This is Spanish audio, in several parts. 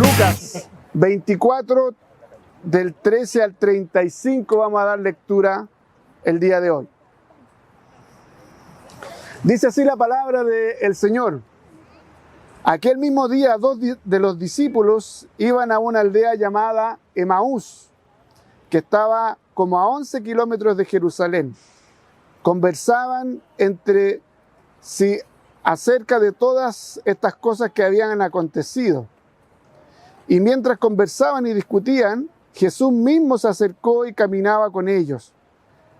Lucas 24, del 13 al 35, vamos a dar lectura el día de hoy. Dice así la palabra del Señor. Aquel mismo día, dos de los discípulos iban a una aldea llamada Emaús, que estaba como a 11 kilómetros de Jerusalén. Conversaban entre sí acerca de todas estas cosas que habían acontecido. Y mientras conversaban y discutían, Jesús mismo se acercó y caminaba con ellos.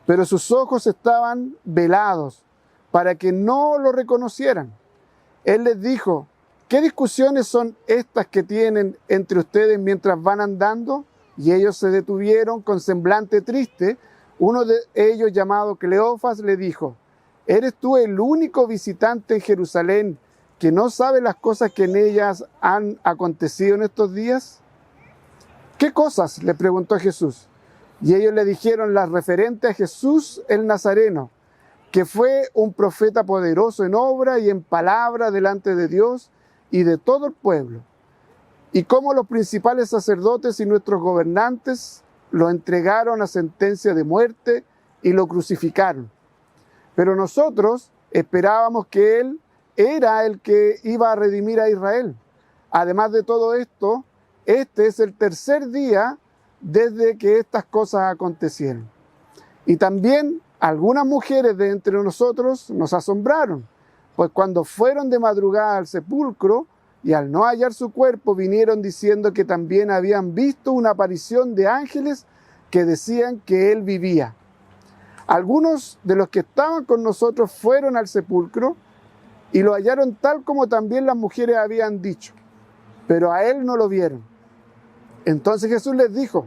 Pero sus ojos estaban velados para que no lo reconocieran. Él les dijo: ¿qué discusiones son estas que tienen entre ustedes mientras van andando? Y ellos se detuvieron con semblante triste. Uno de ellos, llamado Cleofas, le dijo: ¿eres tú el único visitante en Jerusalén que no sabe las cosas que en ellas han acontecido en estos días? ¿Qué cosas?, le preguntó Jesús. Y ellos le dijeron las referentes a Jesús el Nazareno, que fue un profeta poderoso en obra y en palabra delante de Dios y de todo el pueblo, y cómo los principales sacerdotes y nuestros gobernantes lo entregaron a sentencia de muerte y lo crucificaron. Pero nosotros esperábamos que Él era el que iba a redimir a Israel. Además de todo esto, este es el tercer día desde que estas cosas acontecieron. Y también algunas mujeres de entre nosotros nos asombraron, pues cuando fueron de madrugada al sepulcro y al no hallar su cuerpo, vinieron diciendo que también habían visto una aparición de ángeles que decían que él vivía. Algunos de los que estaban con nosotros fueron al sepulcro y lo hallaron tal como también las mujeres habían dicho, pero a él no lo vieron. Entonces Jesús les dijo: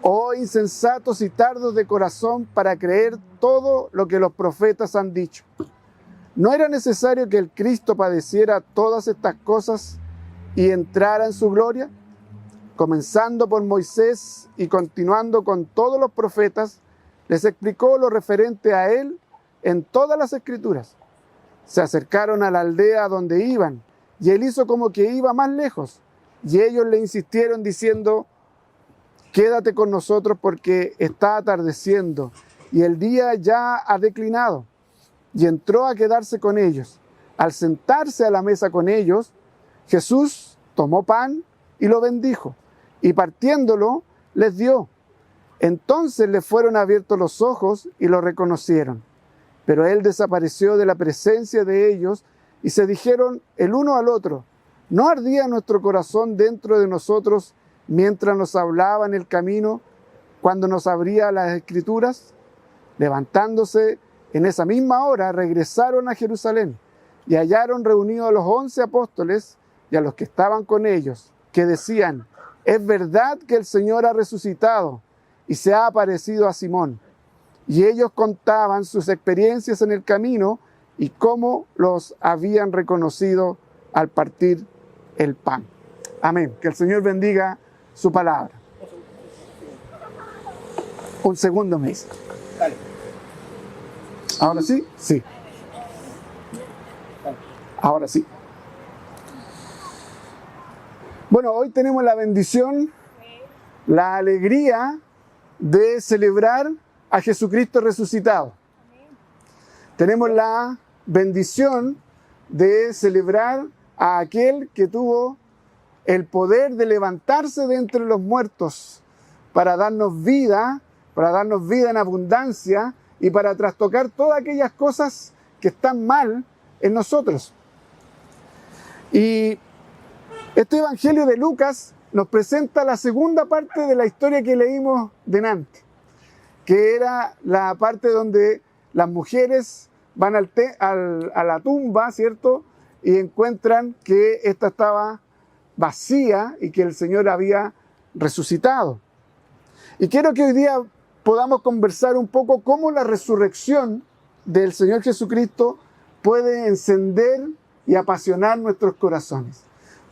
oh insensatos y tardos de corazón para creer todo lo que los profetas han dicho. ¿No era necesario que el Cristo padeciera todas estas cosas y entrara en su gloria? Comenzando por Moisés y continuando con todos los profetas, les explicó lo referente a él en todas las Escrituras. Se acercaron a la aldea donde iban, y él hizo como que iba más lejos, y ellos le insistieron diciendo: quédate con nosotros porque está atardeciendo, y el día ya ha declinado. Y entró a quedarse con ellos. Al sentarse a la mesa con ellos, Jesús tomó pan y lo bendijo, y partiéndolo les dio. Entonces les fueron abiertos los ojos y lo reconocieron. Pero él desapareció de la presencia de ellos, y se dijeron el uno al otro: ¿no ardía nuestro corazón dentro de nosotros mientras nos hablaba en el camino, cuando nos abría las Escrituras? Levantándose en esa misma hora, regresaron a Jerusalén y hallaron reunidos a los 11 apóstoles y a los que estaban con ellos, que decían: es verdad que el Señor ha resucitado y se ha aparecido a Simón. Y ellos contaban sus experiencias en el camino y cómo los habían reconocido al partir el pan. Amén. Que el Señor bendiga su palabra. Un segundo, me dice. ¿Ahora sí? Sí. Ahora sí. Bueno, hoy tenemos la bendición, la alegría de celebrar a Jesucristo resucitado. Tenemos la bendición de celebrar a aquel que tuvo el poder de levantarse de entre los muertos para darnos vida en abundancia y para trastocar todas aquellas cosas que están mal en nosotros. Y este Evangelio de Lucas nos presenta la segunda parte de la historia que leímos delante, que era la parte donde las mujeres van a la tumba, ¿cierto? Y encuentran que esta estaba vacía y que el Señor había resucitado. Y quiero que hoy día podamos conversar un poco cómo la resurrección del Señor Jesucristo puede encender y apasionar nuestros corazones.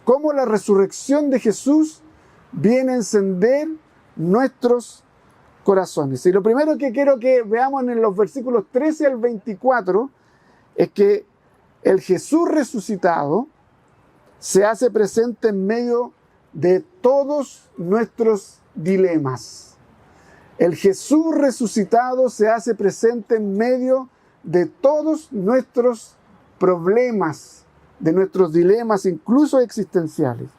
Cómo la resurrección de Jesús viene a encender nuestros corazones. Y lo primero que quiero que veamos en los versículos 13 al 24 es que el Jesús resucitado se hace presente en medio de todos nuestros dilemas. El Jesús resucitado se hace presente en medio de todos nuestros problemas, de nuestros dilemas, incluso existenciales.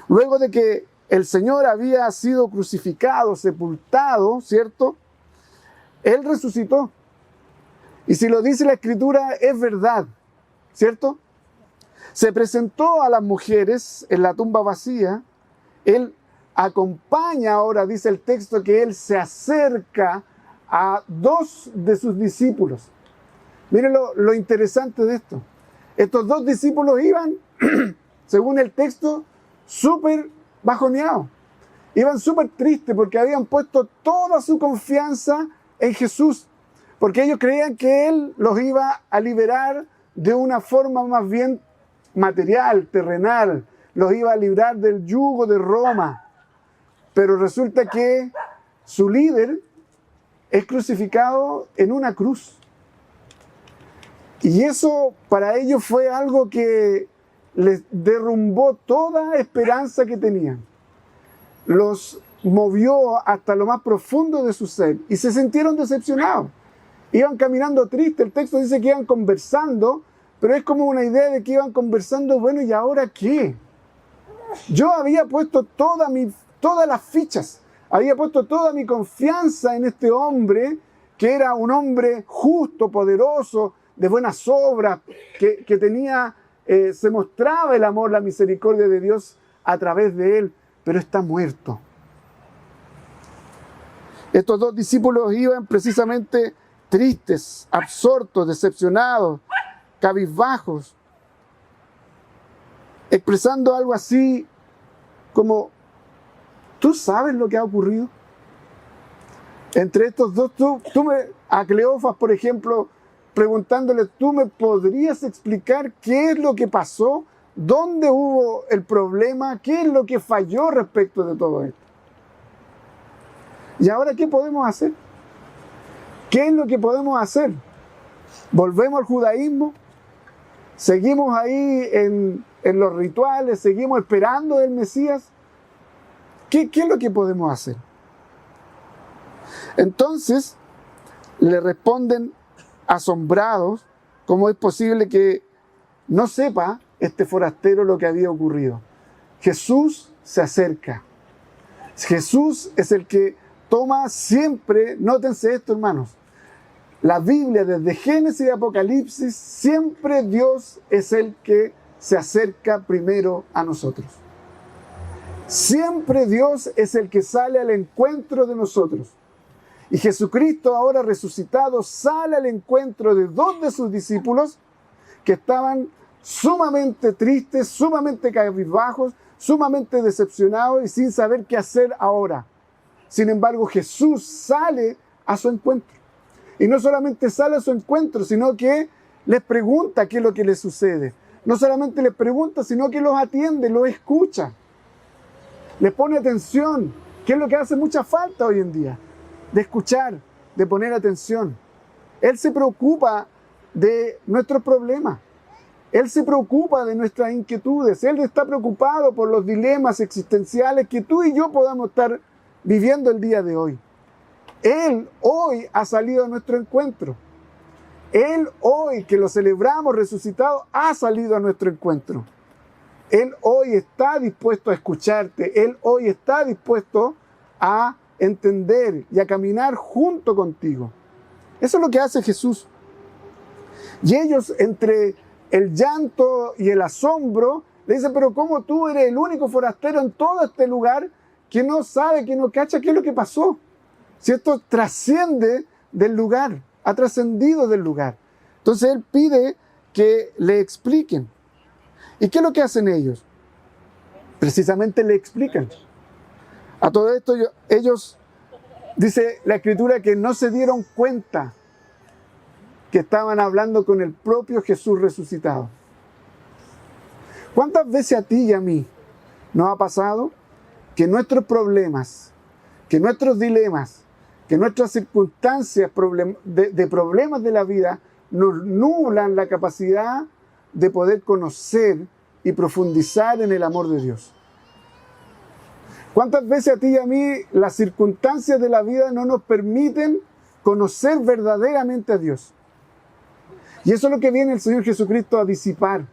Luego de que el Señor había sido crucificado, sepultado, ¿cierto? Él resucitó. Y si lo dice la Escritura, es verdad, ¿cierto? Se presentó a las mujeres en la tumba vacía. Él acompaña ahora, dice el texto, que Él se acerca a 2 de sus discípulos. Miren lo interesante de esto. Estos 2 discípulos iban, según el texto, súper bajoneados. Iban súper tristes porque habían puesto toda su confianza en Jesús. Porque ellos creían que Él los iba a liberar de una forma más bien material, terrenal. Los iba a librar del yugo de Roma. Pero resulta que su líder es crucificado en una cruz. Y eso para ellos fue algo que les derrumbó toda esperanza que tenían. Los movió hasta lo más profundo de su ser y se sintieron decepcionados. Iban caminando tristes, el texto dice que iban conversando, pero es como una idea de que iban conversando, bueno, ¿y ahora qué? Yo había puesto todas las fichas, había puesto toda mi confianza en este hombre, que era un hombre justo, poderoso, de buenas obras, que tenía, se mostraba el amor, la misericordia de Dios a través de él, pero está muerto. Estos 2 discípulos iban precisamente tristes, absortos, decepcionados, cabizbajos, expresando algo así como: ¿tú sabes lo que ha ocurrido? Entre estos 2, a Cleofas, por ejemplo, preguntándole: ¿tú me podrías explicar qué es lo que pasó? ¿Dónde hubo el problema? ¿Qué es lo que falló respecto de todo esto? ¿Y ahora qué podemos hacer? ¿Qué es lo que podemos hacer? ¿Volvemos al judaísmo? ¿Seguimos ahí en los rituales? ¿Seguimos esperando del Mesías? ¿Qué es lo que podemos hacer? Entonces le responden asombrados: ¿cómo es posible que no sepa este forastero lo que había ocurrido? Jesús se acerca. Jesús es el que toma siempre, nótense esto, hermanos, la Biblia desde Génesis y Apocalipsis, siempre Dios es el que se acerca primero a nosotros. Siempre Dios es el que sale al encuentro de nosotros. Y Jesucristo, ahora resucitado, sale al encuentro de 2 de sus discípulos que estaban sumamente tristes, sumamente cabizbajos, sumamente decepcionados y sin saber qué hacer ahora. Sin embargo, Jesús sale a su encuentro. Y no solamente sale a su encuentro, sino que les pregunta qué es lo que les sucede. No solamente les pregunta, sino que los atiende, los escucha. Les pone atención, que es lo que hace mucha falta hoy en día. De escuchar, de poner atención. Él se preocupa de nuestros problemas. Él se preocupa de nuestras inquietudes. Él está preocupado por los dilemas existenciales que tú y yo podamos estar viviendo el día de hoy. Él hoy ha salido a nuestro encuentro. Él hoy, que lo celebramos resucitado, ha salido a nuestro encuentro. Él hoy está dispuesto a escucharte. Él hoy está dispuesto a entender y a caminar junto contigo. Eso es lo que hace Jesús. Y ellos, entre el llanto y el asombro, le dicen: pero ¿cómo tú eres el único forastero en todo este lugar que no sabe, que no cacha qué es lo que pasó? Si esto trasciende del lugar, ha trascendido del lugar. Entonces él pide que le expliquen. ¿Y qué es lo que hacen ellos? Precisamente le explican. A todo esto ellos, dice la Escritura, que no se dieron cuenta que estaban hablando con el propio Jesús resucitado. ¿Cuántas veces a ti y a mí nos ha pasado que nuestros problemas, que nuestros dilemas, que nuestras circunstancias de problemas de la vida nos nublan la capacidad de poder conocer y profundizar en el amor de Dios? ¿Cuántas veces a ti y a mí las circunstancias de la vida no nos permiten conocer verdaderamente a Dios? Y eso es lo que viene el Señor Jesucristo a disipar,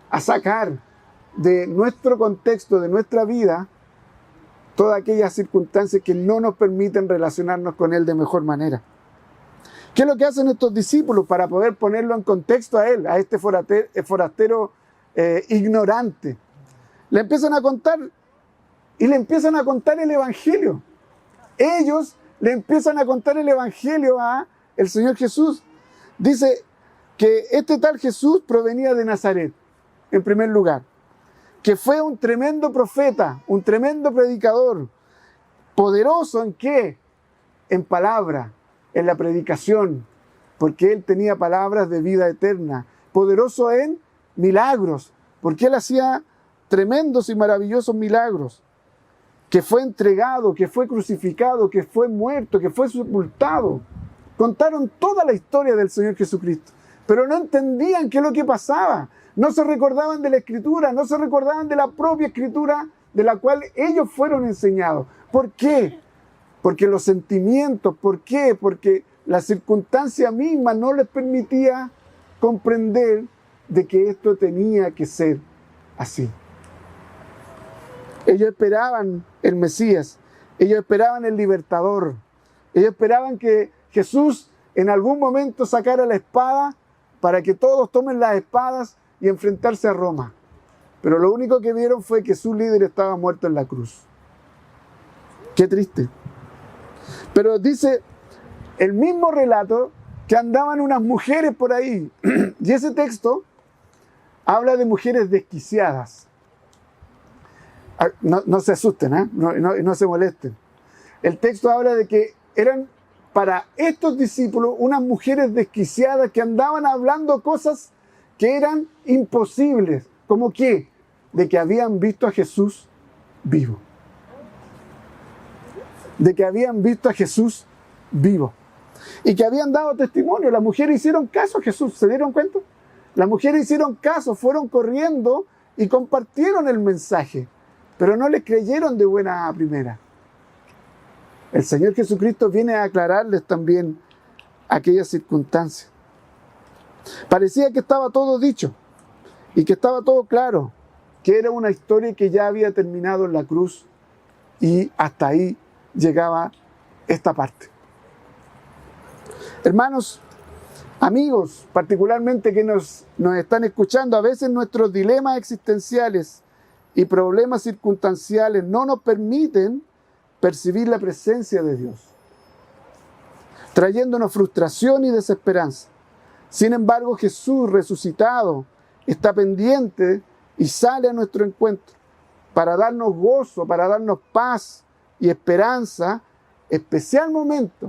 a sacar de nuestro contexto, de nuestra vida, todas aquellas circunstancias que no nos permiten relacionarnos con Él de mejor manera. ¿Qué es lo que hacen estos discípulos para poder ponerlo en contexto a Él, a este forastero ignorante? Le empiezan a contar y le empiezan a contar el Evangelio. Ellos le empiezan a contar el Evangelio a el Señor Jesús. Dice que este tal Jesús provenía de Nazaret, en primer lugar, que fue un tremendo profeta, un tremendo predicador, poderoso ¿en qué? En palabra, en la predicación, porque él tenía palabras de vida eterna, poderoso en milagros, porque él hacía tremendos y maravillosos milagros, que fue entregado, que fue crucificado, que fue muerto, que fue sepultado. Contaron toda la historia del Señor Jesucristo, pero no entendían qué es lo que pasaba. No se recordaban de la Escritura, no se recordaban de la propia Escritura de la cual ellos fueron enseñados. ¿Por qué? Porque los sentimientos, ¿por qué? Porque la circunstancia misma no les permitía comprender de que esto tenía que ser así. Ellos esperaban el Mesías, ellos esperaban el libertador, ellos esperaban que Jesús en algún momento sacara la espada para que todos tomen las espadas y enfrentarse a Roma. Pero lo único que vieron fue que su líder estaba muerto en la cruz. Qué triste. Pero dice el mismo relato que andaban unas mujeres por ahí. Y ese texto habla de mujeres desquiciadas. No se asusten, ¿eh? No se molesten. El texto habla de que eran para estos discípulos unas mujeres desquiciadas que andaban hablando cosas que eran imposibles. ¿Cómo qué? De que habían visto a Jesús vivo. De que habían visto a Jesús vivo. Y que habían dado testimonio. Las mujeres hicieron caso a Jesús. ¿Se dieron cuenta? Las mujeres hicieron caso, fueron corriendo y compartieron el mensaje. Pero no le creyeron de buena primera. El Señor Jesucristo viene a aclararles también aquellas circunstancias. Parecía que estaba todo dicho y que estaba todo claro, que era una historia que ya había terminado en la cruz y hasta ahí llegaba esta parte. Hermanos, amigos, particularmente que nos están escuchando, a veces nuestros dilemas existenciales y problemas circunstanciales no nos permiten percibir la presencia de Dios, trayéndonos frustración y desesperanza. Sin embargo, Jesús resucitado está pendiente y sale a nuestro encuentro para darnos gozo, para darnos paz y esperanza, especialmente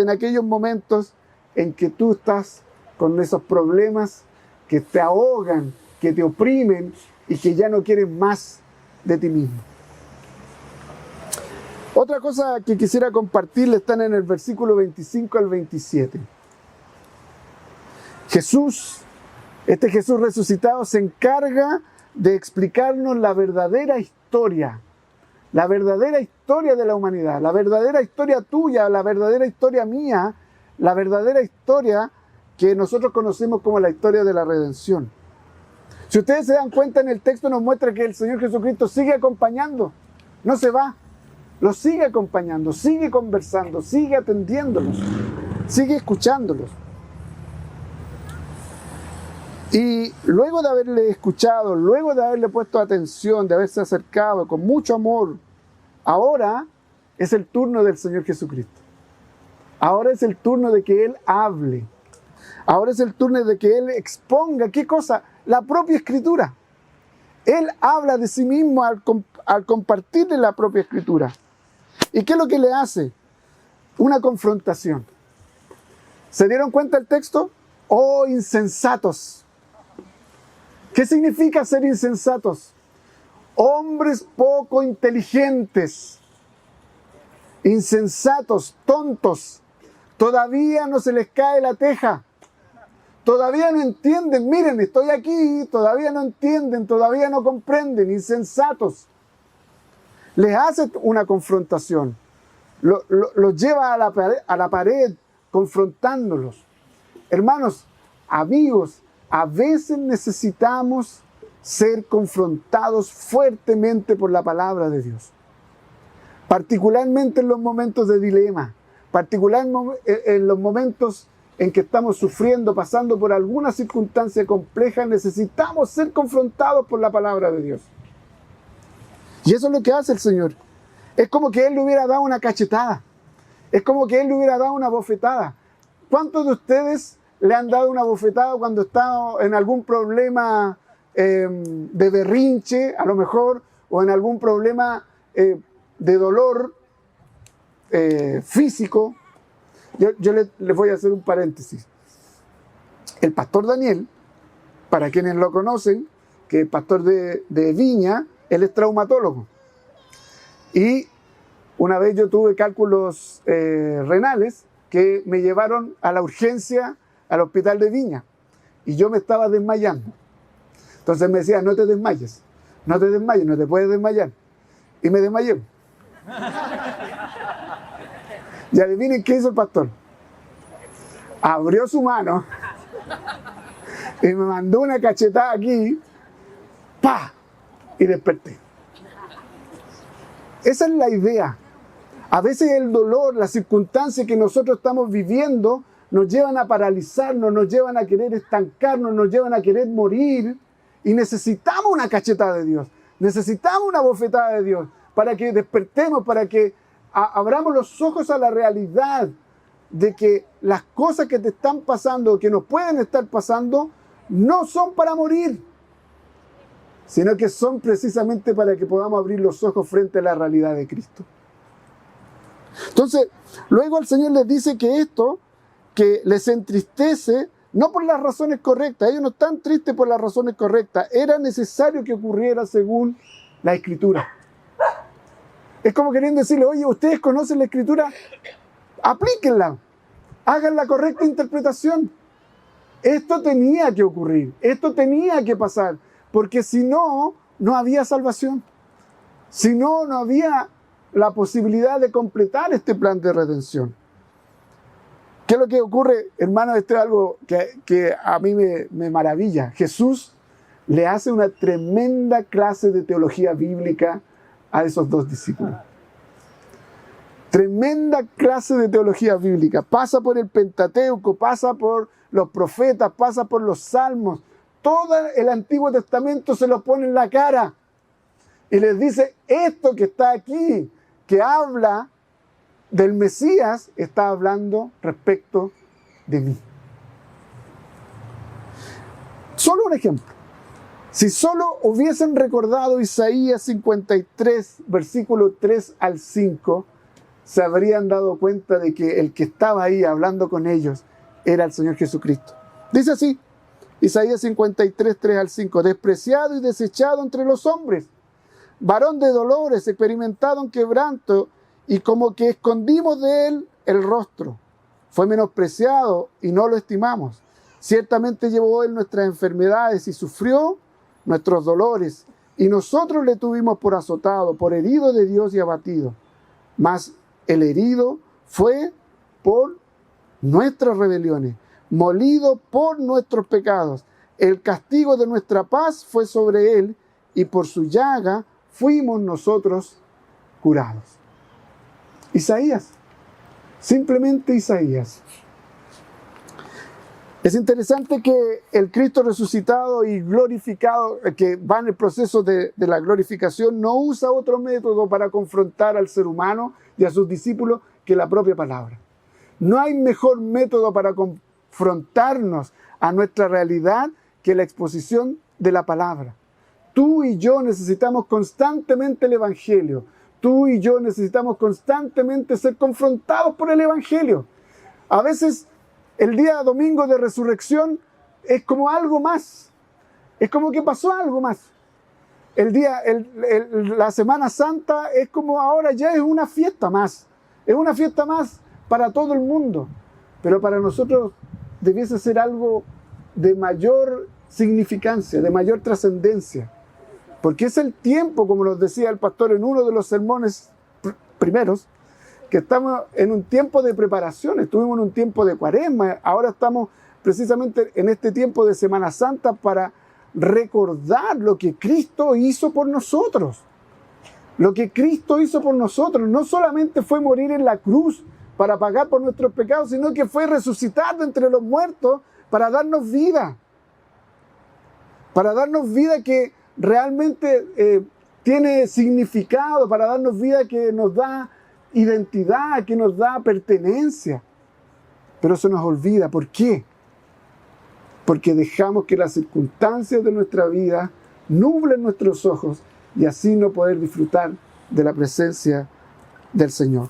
en aquellos momentos en que tú estás con esos problemas que te ahogan, que te oprimen y que ya no quieres más de ti mismo. Otra cosa que quisiera compartirles están en el versículo 25 al 27. Jesús, este Jesús resucitado, se encarga de explicarnos la verdadera historia de la humanidad, la verdadera historia tuya, la verdadera historia mía, la verdadera historia que nosotros conocemos como la historia de la redención. Si ustedes se dan cuenta, en el texto nos muestra que el Señor Jesucristo sigue acompañando, no se va, los sigue acompañando, sigue conversando, sigue atendiéndolos, sigue escuchándolos. Y luego de haberle escuchado, luego de haberle puesto atención, de haberse acercado con mucho amor, ahora es el turno del Señor Jesucristo. Ahora es el turno de que Él hable. Ahora es el turno de que Él exponga, ¿qué cosa? La propia Escritura. Él habla de sí mismo al compartirle la propia Escritura. ¿Y qué es lo que le hace? Una confrontación. ¿Se dieron cuenta el texto? ¡Oh, insensatos! ¿Qué significa ser insensatos? Hombres poco inteligentes, insensatos, tontos. Todavía no se les cae la teja. Todavía no entienden. Miren, estoy aquí, todavía no entienden, todavía no comprenden. Insensatos. les hace una confrontación, los lleva a la pared confrontándolos. Hermanos, amigos, a veces necesitamos ser confrontados fuertemente por la palabra de Dios, particularmente en los momentos de dilema, particularmente en los momentos en que estamos sufriendo, pasando por alguna circunstancia compleja. Necesitamos ser confrontados por la palabra de Dios. Y eso es lo que hace el Señor. Es como que Él le hubiera dado una cachetada. Es como que Él le hubiera dado una bofetada. ¿Cuántos de ustedes le han dado una bofetada cuando está en algún problema de berrinche, a lo mejor, o en algún problema de dolor físico? Yo les voy a hacer un paréntesis. El pastor Daniel, para quienes lo conocen, que es pastor de Viña, él es traumatólogo. Y una vez yo tuve cálculos renales que me llevaron a la urgencia al hospital de Viña. Y yo me estaba desmayando. Entonces me decía, no te desmayes, no te puedes desmayar. Y me desmayé. Y adivinen qué hizo el pastor. Abrió su mano y me mandó una cachetada aquí, ¡pa! Y desperté. Esa es la idea. A veces el dolor, las circunstancias que nosotros estamos viviendo nos llevan a paralizarnos, nos llevan a querer estancarnos, nos llevan a querer morir, y necesitamos una cachetada de Dios, necesitamos una bofetada de Dios para que despertemos, para que abramos los ojos a la realidad de que las cosas que te están pasando, que nos pueden estar pasando, no son para morir, sino que son precisamente para que podamos abrir los ojos frente a la realidad de Cristo. Entonces, luego el Señor les dice que esto, que les entristece, no por las razones correctas, ellos no están tristes por las razones correctas, era necesario que ocurriera según la Escritura. Es como queriendo decirle, oye, ustedes conocen la Escritura, aplíquenla, hagan la correcta interpretación. Esto tenía que ocurrir, esto tenía que pasar, porque si no, no había salvación. Si no, no había la posibilidad de completar este plan de redención. ¿Qué es lo que ocurre, hermano? Esto es algo que a mí me maravilla. Jesús le hace una tremenda clase de teología bíblica a esos dos discípulos. Tremenda clase de teología bíblica. Pasa por el Pentateuco, pasa por los profetas, pasa por los salmos. Todo el Antiguo Testamento se lo pone en la cara. Y les dice, esto que está aquí, que habla del Mesías, está hablando respecto de mí. Solo un ejemplo. Si solo hubiesen recordado Isaías 53, versículo 3 al 5, se habrían dado cuenta de que el que estaba ahí hablando con ellos era el Señor Jesucristo. Dice así, Isaías 53, 3 al 5, despreciado y desechado entre los hombres, varón de dolores, experimentado en quebranto, y como que escondimos de él el rostro. Fue menospreciado y no lo estimamos. Ciertamente llevó él nuestras enfermedades y sufrió nuestros dolores, y nosotros le tuvimos por azotado, por herido de Dios y abatido. Mas el herido fue por nuestras rebeliones, molido por nuestros pecados. El castigo de nuestra paz fue sobre él, y por su llaga fuimos nosotros curados. Isaías, simplemente Isaías. Es interesante que el Cristo resucitado y glorificado, que va en el proceso de la glorificación, no usa otro método para confrontar al ser humano y a sus discípulos que la propia palabra. No hay mejor método para confrontarnos a nuestra realidad que la exposición de la palabra. Tú y yo necesitamos constantemente el Evangelio. Tú y yo necesitamos constantemente ser confrontados por el Evangelio. A veces el día domingo de resurrección es como algo más. Es como que pasó algo más. La Semana Santa es como ahora ya es una fiesta más. Es una fiesta más para todo el mundo. Pero para nosotros debiese ser algo de mayor significancia, de mayor trascendencia. Porque es el tiempo, como nos decía el pastor en uno de los sermones primeros, que estamos en un tiempo de preparación. Estuvimos en un tiempo de Cuaresma, ahora estamos precisamente en este tiempo de Semana Santa para recordar lo que Cristo hizo por nosotros. Lo que Cristo hizo por nosotros no solamente fue morir en la cruz para pagar por nuestros pecados, sino que fue resucitar de entre los muertos para darnos vida. Para darnos vida que realmente tiene significado, para darnos vida que nos da identidad, que nos da pertenencia. Pero se nos olvida. ¿Por qué? Porque dejamos que las circunstancias de nuestra vida nublen nuestros ojos y así no poder disfrutar de la presencia del Señor.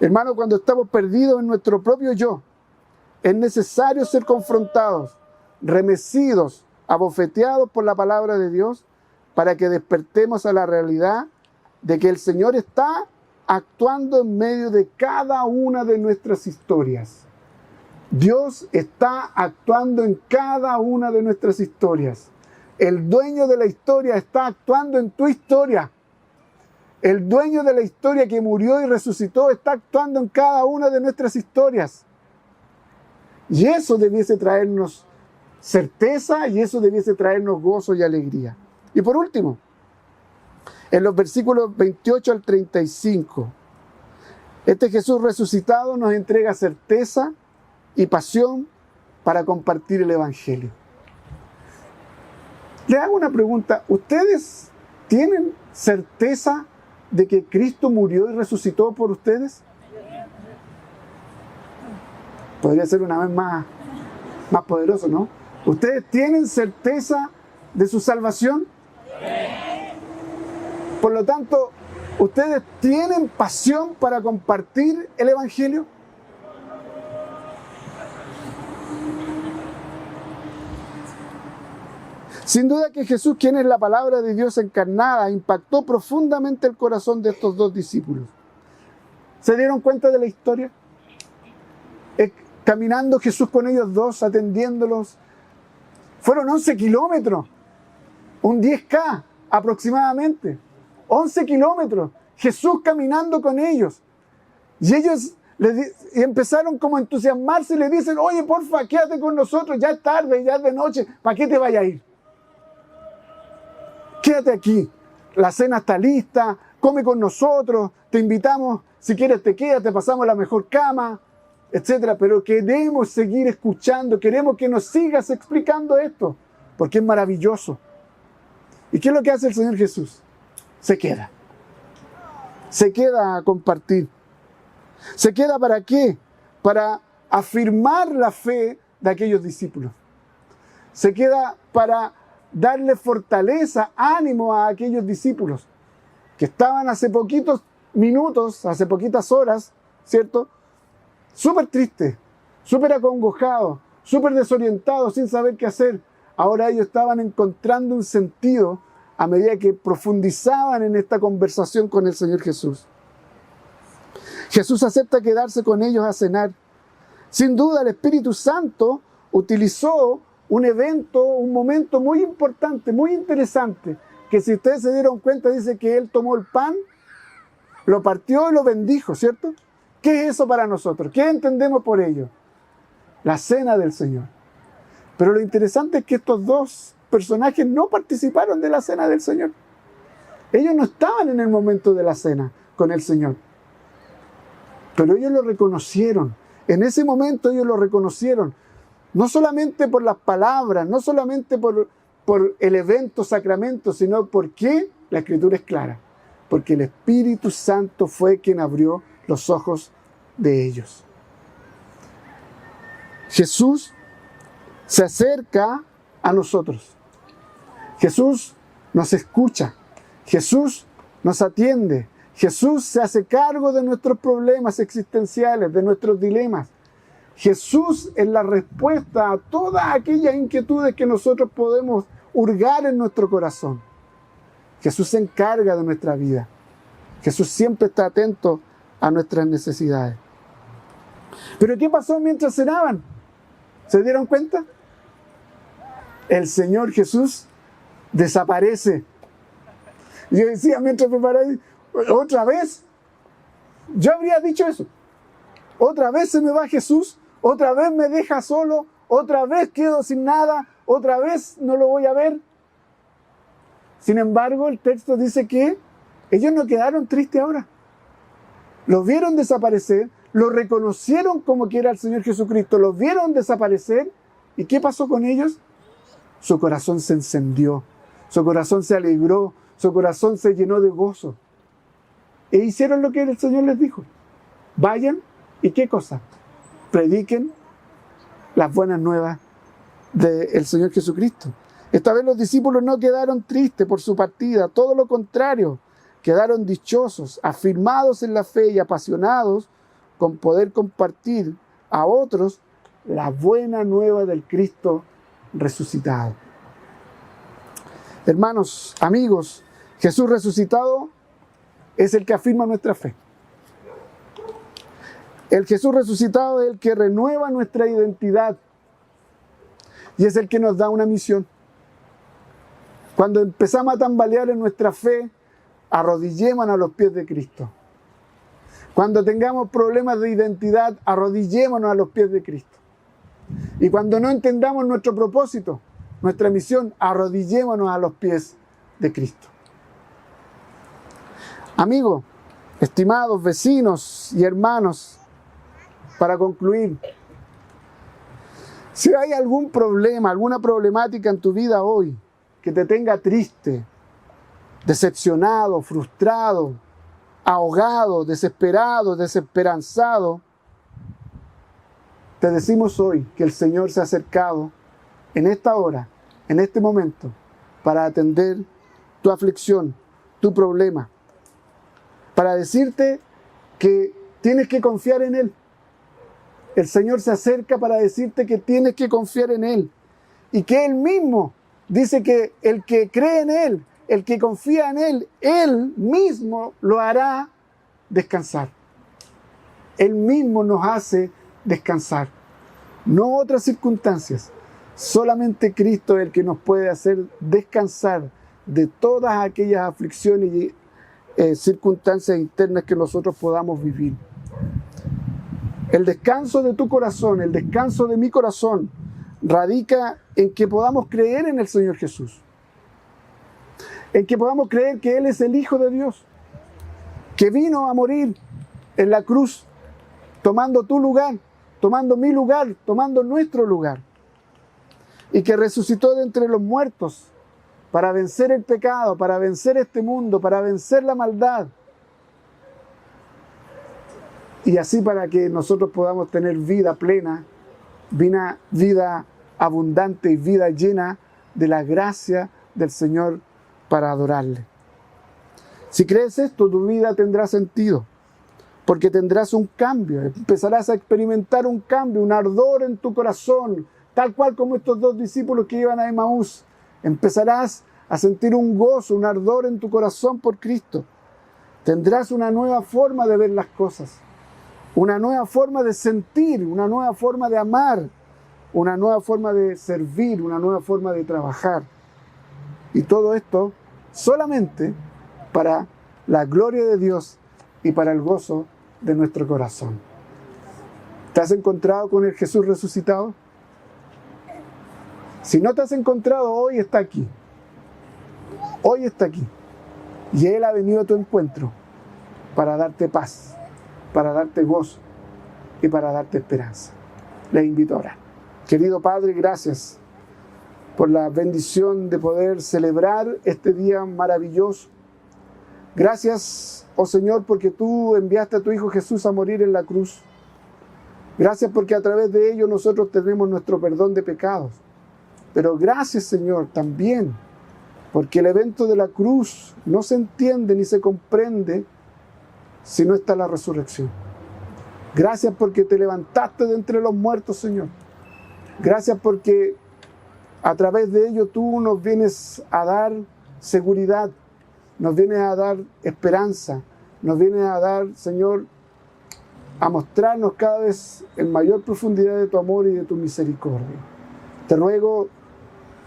Hermano, cuando estamos perdidos en nuestro propio yo, es necesario ser confrontados, remecidos, abofeteados por la palabra de Dios para que despertemos a la realidad de que el Señor está actuando en medio de cada una de nuestras historias. Dios está actuando en cada una de nuestras historias. El dueño de la historia está actuando en tu historia. El dueño de la historia que murió y resucitó está actuando en cada una de nuestras historias. Y eso debiese traernos certeza y eso debiese traernos gozo y alegría. Y por último, en los versículos 28 al 35, este Jesús resucitado nos entrega certeza y pasión para compartir el Evangelio. Le hago una pregunta. ¿Ustedes tienen certeza de que Cristo murió y resucitó por ustedes? Podría ser una vez más poderoso, ¿no? ¿Ustedes tienen certeza de su salvación? Por lo tanto, ¿ustedes tienen pasión para compartir el Evangelio? Sin duda que Jesús, quien es la palabra de Dios encarnada, impactó profundamente el corazón de estos dos discípulos. ¿Se dieron cuenta de la historia? Caminando Jesús con ellos dos, atendiéndolos. Fueron 11 kilómetros, un 10K aproximadamente. 11 kilómetros, Jesús caminando con ellos. Y ellos empezaron como a entusiasmarse y le dicen: oye, porfa, quédate con nosotros, ya es tarde, ya es de noche, ¿para qué te vayas a ir? Quédate aquí, la cena está lista, come con nosotros, te invitamos, si quieres te quedas, te pasamos la mejor cama, etcétera. Pero queremos seguir escuchando, queremos que nos sigas explicando esto, porque es maravilloso. ¿Y qué es lo que hace el Señor Jesús? Se queda a compartir. ¿Se queda para qué? Para afirmar la fe de aquellos discípulos. Se queda para darle fortaleza, ánimo a aquellos discípulos que estaban hace poquitos minutos, hace poquitas horas, ¿cierto? Súper tristes, súper acongojados, súper desorientados, sin saber qué hacer. Ahora ellos estaban encontrando un sentido a medida que profundizaban en esta conversación con el Señor Jesús. Jesús acepta quedarse con ellos a cenar. Sin duda, el Espíritu Santo utilizó un evento, un momento muy importante, muy interesante, que si ustedes se dieron cuenta, dice que Él tomó el pan, lo partió y lo bendijo, ¿cierto? ¿Qué es eso para nosotros? ¿Qué entendemos por ello? La cena del Señor. Pero lo interesante es que estos dos personajes no participaron de la cena del Señor. Ellos no estaban en el momento de la cena con el Señor. Pero ellos lo reconocieron. En ese momento ellos lo reconocieron. No solamente por las palabras, no solamente por el evento sacramento, sino porque la Escritura es clara. Porque el Espíritu Santo fue quien abrió los ojos de ellos. Jesús se acerca a nosotros. Jesús nos escucha. Jesús nos atiende. Jesús se hace cargo de nuestros problemas existenciales, de nuestros dilemas. Jesús es la respuesta a todas aquellas inquietudes que nosotros podemos hurgar en nuestro corazón. Jesús se encarga de nuestra vida. Jesús siempre está atento a nuestras necesidades. ¿Pero qué pasó mientras cenaban? ¿Se dieron cuenta? El Señor Jesús desaparece. Y yo decía, mientras preparaba, ¿otra vez? Yo habría dicho eso. ¿Otra vez se me va Jesús? ¿Otra vez me deja solo? ¿Otra vez quedo sin nada? ¿Otra vez no lo voy a ver? Sin embargo, el texto dice que ellos no quedaron tristes ahora. Los vieron desaparecer, lo reconocieron como que era el Señor Jesucristo, los vieron desaparecer. ¿Y qué pasó con ellos? Su corazón se encendió, su corazón se alegró, su corazón se llenó de gozo. E hicieron lo que el Señor les dijo. Vayan, ¿y qué cosa? Prediquen las buenas nuevas del Señor Jesucristo. Esta vez los discípulos no quedaron tristes por su partida, todo lo contrario, quedaron dichosos, afirmados en la fe y apasionados con poder compartir a otros la buena nueva del Cristo resucitado. Hermanos, amigos, Jesús resucitado es el que afirma nuestra fe. El Jesús resucitado es el que renueva nuestra identidad y es el que nos da una misión. Cuando empezamos a tambalear en nuestra fe, arrodillémonos a los pies de Cristo. Cuando tengamos problemas de identidad, arrodillémonos a los pies de Cristo. Y cuando no entendamos nuestro propósito, nuestra misión, arrodillémonos a los pies de Cristo. Amigos, estimados vecinos y hermanos, para concluir, si hay algún problema, alguna problemática en tu vida hoy que te tenga triste, decepcionado, frustrado, ahogado, desesperado, desesperanzado, te decimos hoy que el Señor se ha acercado en esta hora, en este momento, para atender tu aflicción, tu problema, para decirte que tienes que confiar en Él. El Señor se acerca para decirte que tienes que confiar en Él y que Él mismo dice que el que cree en Él, el que confía en Él, Él mismo lo hará descansar. Él mismo nos hace descansar, no otras circunstancias. Solamente Cristo es el que nos puede hacer descansar de todas aquellas aflicciones y circunstancias internas que nosotros podamos vivir. El descanso de tu corazón, el descanso de mi corazón, radica en que podamos creer en el Señor Jesús. En que podamos creer que Él es el Hijo de Dios, que vino a morir en la cruz, tomando tu lugar, tomando mi lugar, tomando nuestro lugar, y que resucitó de entre los muertos para vencer el pecado, para vencer este mundo, para vencer la maldad, y así para que nosotros podamos tener vida plena, vida abundante y vida llena de la gracia del Señor para adorarle. Si crees esto, tu vida tendrá sentido, porque tendrás un cambio, empezarás a experimentar un cambio, un ardor en tu corazón, tal cual como estos dos discípulos que iban a Emaús. Empezarás a sentir un gozo, un ardor en tu corazón por Cristo. Tendrás una nueva forma de ver las cosas, una nueva forma de sentir, una nueva forma de amar, una nueva forma de servir, una nueva forma de trabajar. Y todo esto solamente para la gloria de Dios y para el gozo de nuestro corazón. ¿Te has encontrado con el Jesús resucitado? Si no te has encontrado, hoy está aquí. Hoy está aquí. Y Él ha venido a tu encuentro para darte paz, para darte gozo y para darte esperanza. Les invito a orar. Querido Padre, gracias por la bendición de poder celebrar este día maravilloso. Gracias, oh Señor, porque tú enviaste a tu Hijo Jesús a morir en la cruz. Gracias porque a través de ello nosotros tenemos nuestro perdón de pecados. Pero gracias, Señor, también porque el evento de la cruz no se entiende ni se comprende si no está la resurrección. Gracias porque te levantaste de entre los muertos, Señor. Gracias porque a través de ello tú nos vienes a dar seguridad, nos vienes a dar esperanza, nos vienes a dar, Señor, a mostrarnos cada vez en mayor profundidad de tu amor y de tu misericordia. Te ruego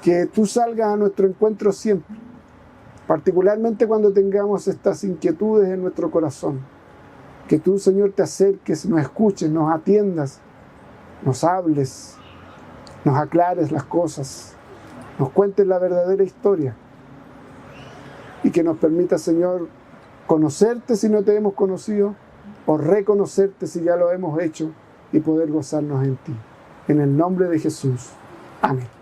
que tú salgas a nuestro encuentro siempre, particularmente cuando tengamos estas inquietudes en nuestro corazón. Que tú, Señor, te acerques, nos escuches, nos atiendas, nos hables, nos aclares las cosas, nos cuentes la verdadera historia y que nos permita, Señor, conocerte si no te hemos conocido o reconocerte si ya lo hemos hecho y poder gozarnos en ti. En el nombre de Jesús. Amén.